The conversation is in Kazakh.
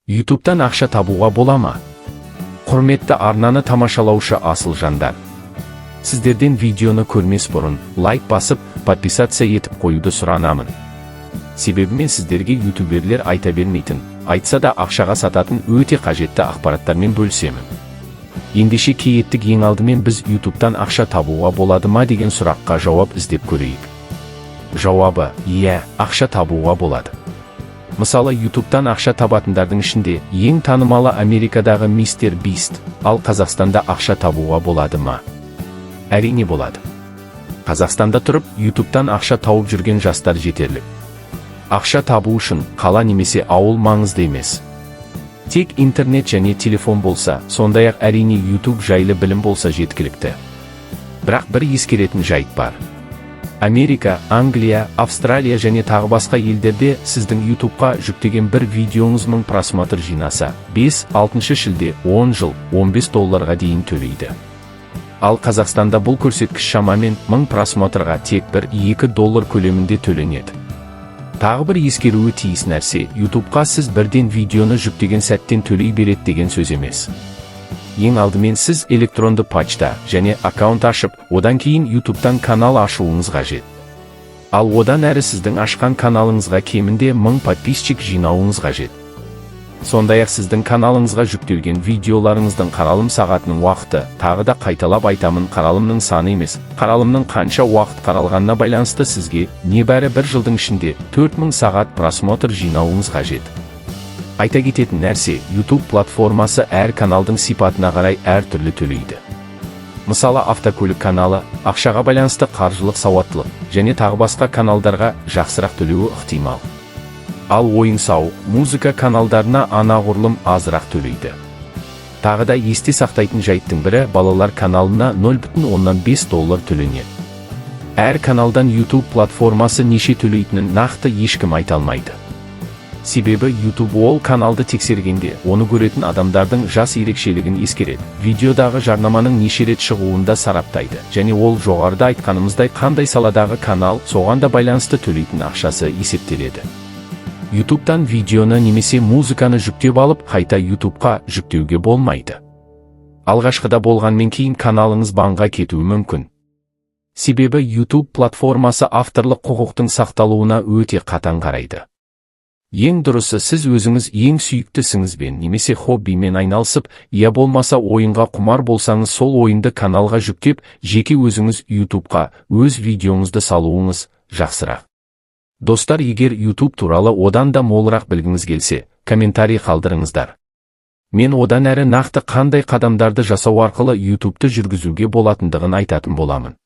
YouTube'дан ақша табуға бола ма? Құрметті арнаны тамашалаушы асыл жандар. Сіздерден видеоны көрмес бұрын лайк басып, подписация етіп қоюды сұранамын. Себебі мен сіздерге ютуберлер айта бермейтін, айтса да ақшаға сататын өте қажетті ақпараттармен бөлісемін. Ендеше кейеттік ең алдымен біз YouTube'дан ақша табуға болады ма деген сұраққа жауап іздеп көрейік. Жауабы: иә, ақша табуға болады. Мысалы, YouTube'дан ақша табатындардың ішінде ең танымалы Америкадағы Мистер Бист, ал Қазақстанда ақша табуға болады ма? Әрине болады. Қазақстанда тұрып, YouTube'дан ақша тауып жүрген жастар жетерлік. Ақша табу үшін қала немесе ауыл маңызды емес. Тек интернет және телефон болса, сондай-ақ әрине YouTube жайлы білім болса жеткілікті. Бірақ бір ескеретін жайт бар. Америка, Англия, Австралия және тағы басқа елдерде сіздің YouTube'қа жүктеген бір видеоңыз 1000 просмотр жинаса, 5-6 шілде 10 жыл $15 дейін төлейді. Ал Қазақстанда бұл көрсеткіш шамамен 1000 просмотрға тек $1-2 көлемінде төленеді. Тағы бір ескеруі тиіс нәрсе, YouTube'қа сіз бірден видеоны жүктеген сәттен төлей береді деген сөз емес. Ең алдымен сіз электронды почта және аккаунт ашып, одан кейін YouTube'дан канал ашуыңыз қажет. Ал одан әрі сіздің ашқан каналыңызға кемінде 1000 подписчик жинауыңыз қажет. Сондай-ақ сіздің каналыңызға жүктелген видеоларыңыздың қаралым сағатының уақыты, тағы да қайталап айтамын, қаралымның саны емес, қаралымның қанша уақыт қаралғанына байланысты сізге небәрі 1 жылдың ішінде 4000 сағат просмотр жинауыңыз қажет. Айта кететін нәрсе, YouTube платформасы әр каналдың сипатына қарай әр түрлі төлейді. Мысалы, автокөлік каналы ақшаға байланысты қаржылық сауаттылық және тағы басқа каналдарға жақсырақ төлеуі ықтимал. Ал ойын-сауық, музыка каналдарына анағұрлым азырақ төлейді. Тағы да есте сақтайтын жайттың бірі, балалар каналына $0.5 төленеді. Әр каналдан YouTube платформасы неше төлейтінін нақты ешкім айта алмайды. Себебі YouTube ол каналды тексергенде, оны көретін адамдардың жас ерекшелігін ескереді, видеодағы жарнаманың неше рет шығуында сараптайды, және ол жоғарыда айтқанымыздай қандай саладағы канал, соған да байланысты төлейтін ақшасы есептеледі. YouTube'дан видеоны немесе музыканы жүктеп алып, қайта YouTube'қа жүктеуге болмайды. Алғашқыда болғанмен кейін каналыңыз банға кетуі мүмкін. Себебі YouTube платформасы авторлық құқықтың сақталуына өте қатаң қарайды. Ең дұрысы, сіз өзіңіз ең сүйікті ісіңізбен немесе хоббимен айналысып, я болмаса ойынға құмар болсаңыз, сол ойынды каналға жүктеп, жеке өзіңіз YouTube'қа өз видеоңызды салуыңыз жақсырақ. Достар, егер YouTube туралы одан да молырақ білгіңіз келсе, комментарий қалдырыңыздар. Мен одан әрі нақты қандай қадамдарды жасау арқылы YouTube'ты жүргізуге болатындығын айтатын боламын.